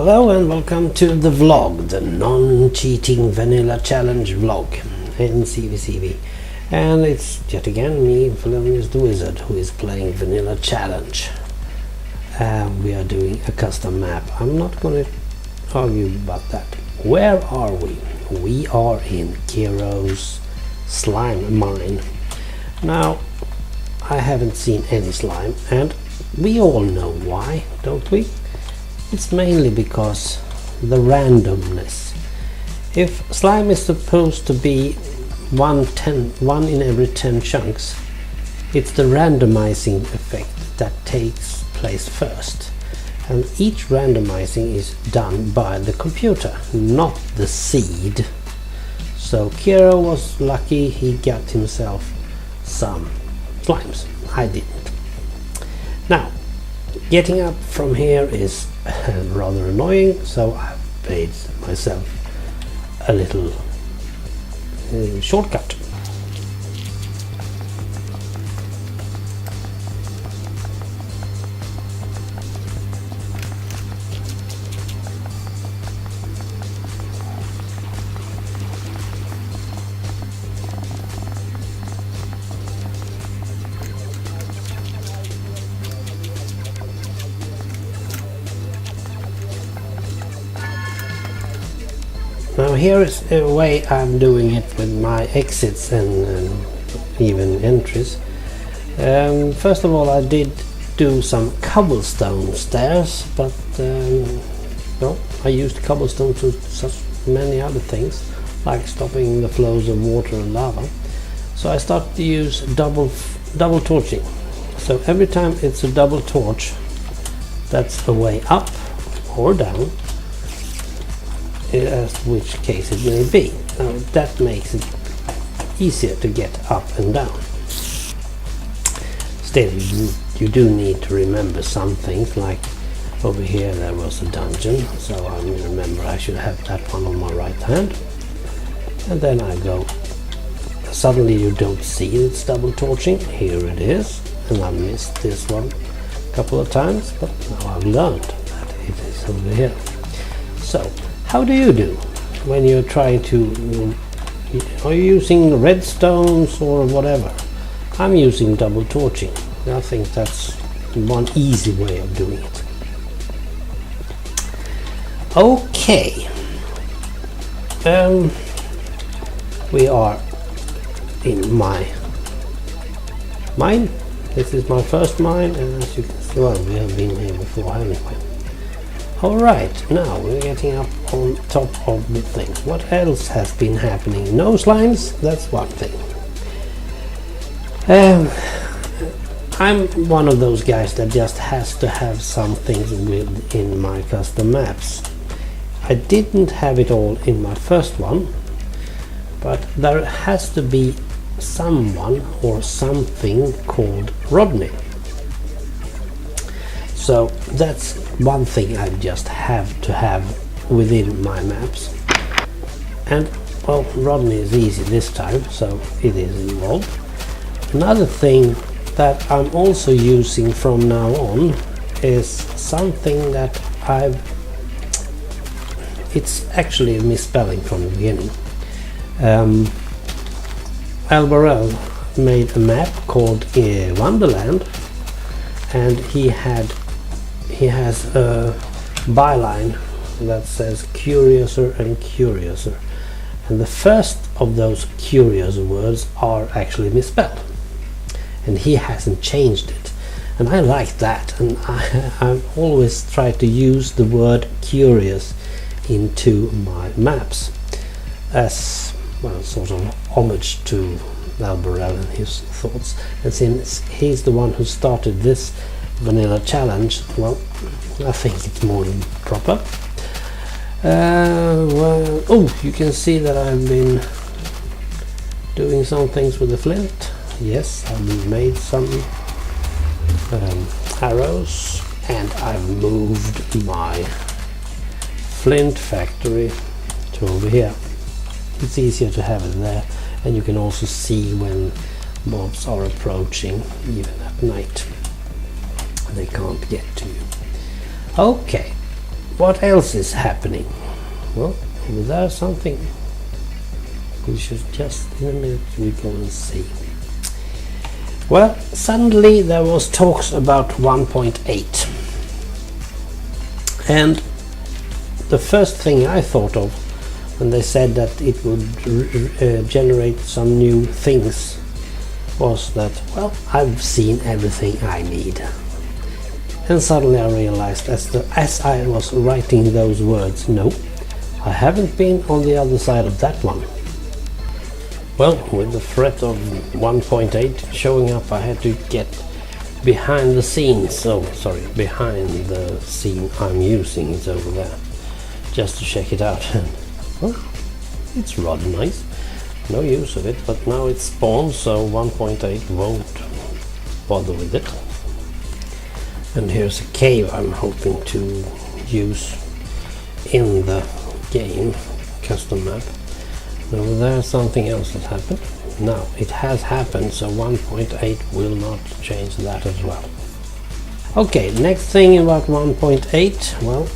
Hello and welcome to the vlog, the non-cheating vanilla challenge vlog, NCVCV. And it's yet again me, Fellonius the Wizard, who is playing vanilla challenge. We are doing a custom map. I'm not going to argue about that. Where are we? We are in Kiro's slime mine. Now, I haven't seen any slime, and we all know why, don't we? It's mainly because the randomness. If slime is supposed to be one in every 10 chunks, it's the randomizing effect that takes place first. And each randomizing is done by the computer, not the seed. So Kiro was lucky, he got himself some slimes. I didn't. Now, getting up from here is rather annoying, so I've made myself a little shortcut. Now here is a way I'm doing it with my exits and even entries. First of all, I did do some cobblestone stairs, but well, I used cobblestone to such many other things, like stopping the flows of water and lava. So I started to use double torching. So every time it's a double torch, that's a way up or down, as which case it may be. Now that makes it easier to get up and down. Still, you do need to remember some things, like over here there was a dungeon, so I remember I should have that one on my right hand. And then I go, suddenly you don't see it's double torching, here it is, and I missed this one a couple of times, but now I've learned that it is over here. So, how do you do when you're trying to, are you using redstones or whatever? I'm using double torching. I think that's one easy way of doing it. Okay, we are in my mine. This is my first mine, and as you can see, well, we have been here before, haven't we? Alright, now we're getting up on top of the things. What else has been happening? No slimes, that's one thing. I'm one of those guys that just has to have some things within my custom maps. I didn't have it all in my first one, but there has to be someone or something called Rodney. So that's one thing I just have to have within my maps. And well, Rodney is easy this time, so it is involved. Another thing that I'm also using from now on is something that it's actually a misspelling from the beginning. Albarel made a map called Wonderland, and he has a byline that says curiouser and curiouser, and the first of those curious words are actually misspelled, and he hasn't changed it, and I like that, and I always try to use the word curious into my maps as well, sort of homage to Albarel and his thoughts. And since he's the one who started this vanilla challenge, well, I think it's more than proper. Well, oh, you can see that I've been doing some things with the flint. Yes, I've made some arrows, and I've moved my flint factory to over here. It's easier to have it there, and you can also see when mobs are approaching, even at night. They can't get to you. Okay, what else is happening? Well, there's something we should just in a minute we go and see. Well, suddenly there was talks about 1.8, and the first thing I thought of when they said that it would generate some new things was that, well, I've seen everything I need. And suddenly I realized as I was writing those words, no, I haven't been on the other side of that one. Well, with the threat of 1.8 showing up, I had to get behind the scenes, behind the scene I'm using, it's over there, just to check it out. Well, it's rather nice. No use of it, but now it's spawned, so 1.8 won't bother with it. And here's a cave I'm hoping to use in the game custom map. Now there's something else that happened. Now it has happened, so 1.8 will not change that as well. Okay, next thing about 1.8, well,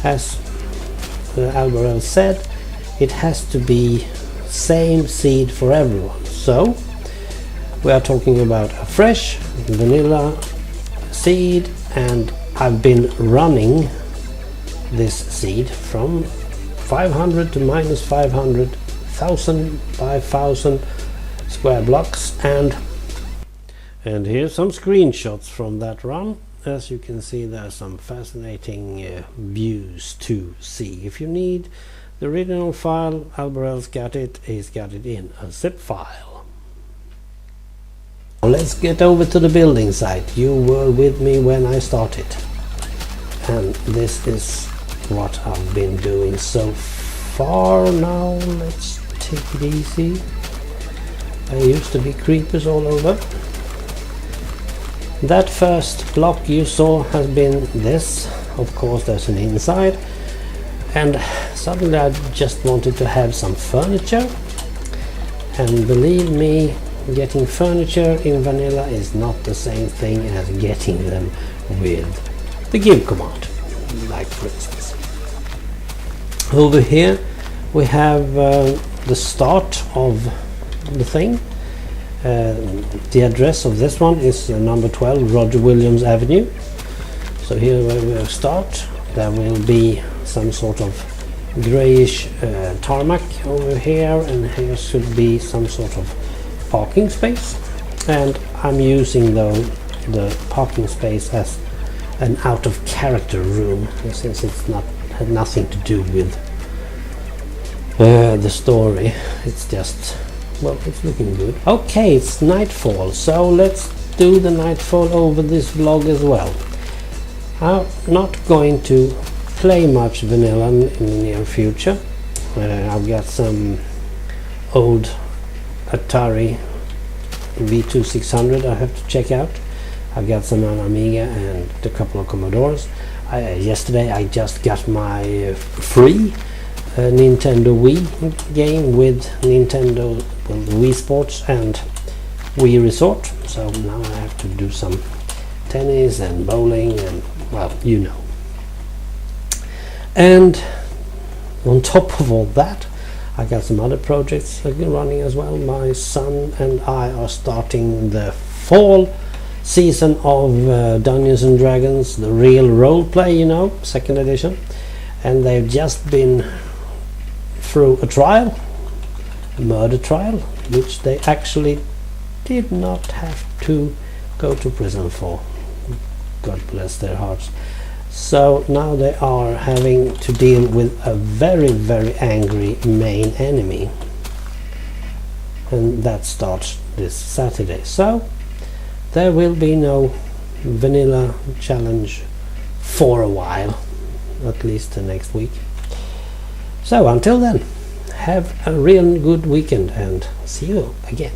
as Albarel said, it has to be same seed for everyone. So we are talking about a fresh vanilla seed, and I've been running this seed from 500 to minus 500, 1000 by 1000 square blocks, and here's some screenshots from that run. As you can see, there are some fascinating views to see. If you need the original file, Albarel's got it. He's got it in a zip file. Let's get over to the building site. You were with me when I started, and this is what I've been doing so far. Now let's take it easy. There used to be creepers all over. That first block you saw has been this. Of course there's an inside, and suddenly I just wanted to have some furniture, and believe me, getting furniture in vanilla is not the same thing as getting them with the give command, like for instance. Over here we have the start of the thing. The address of this one is number 12 Roger Williams Avenue. So here where we start, there will be some sort of grayish tarmac over here, and here should be some sort of parking space, and I'm using the parking space as an out of character room, since it's had nothing to do with the story. It's just, well, it's looking good. Okay, it's nightfall, so let's do the nightfall over this vlog as well. I'm not going to play much vanilla in the near future. I've got some old Atari V2600 I have to check out. I've got some on Amiga and a couple of Commodores. Yesterday I just got my free Nintendo Wii game with Nintendo, well, Wii Sports and Wii Resort. So now I have to do some tennis and bowling and, well, you know. And on top of all that, I got some other projects running as well. My son and I are starting the fall season of Dungeons and Dragons, the real role play, you know, 2nd edition. And they've just been through a trial, a murder trial, which they actually did not have to go to prison for. God bless their hearts. So now they are having to deal with a very, very angry main enemy, and that starts this Saturday. So there will be no vanilla challenge for a while, at least the next week. So until then, have a real good weekend and see you again.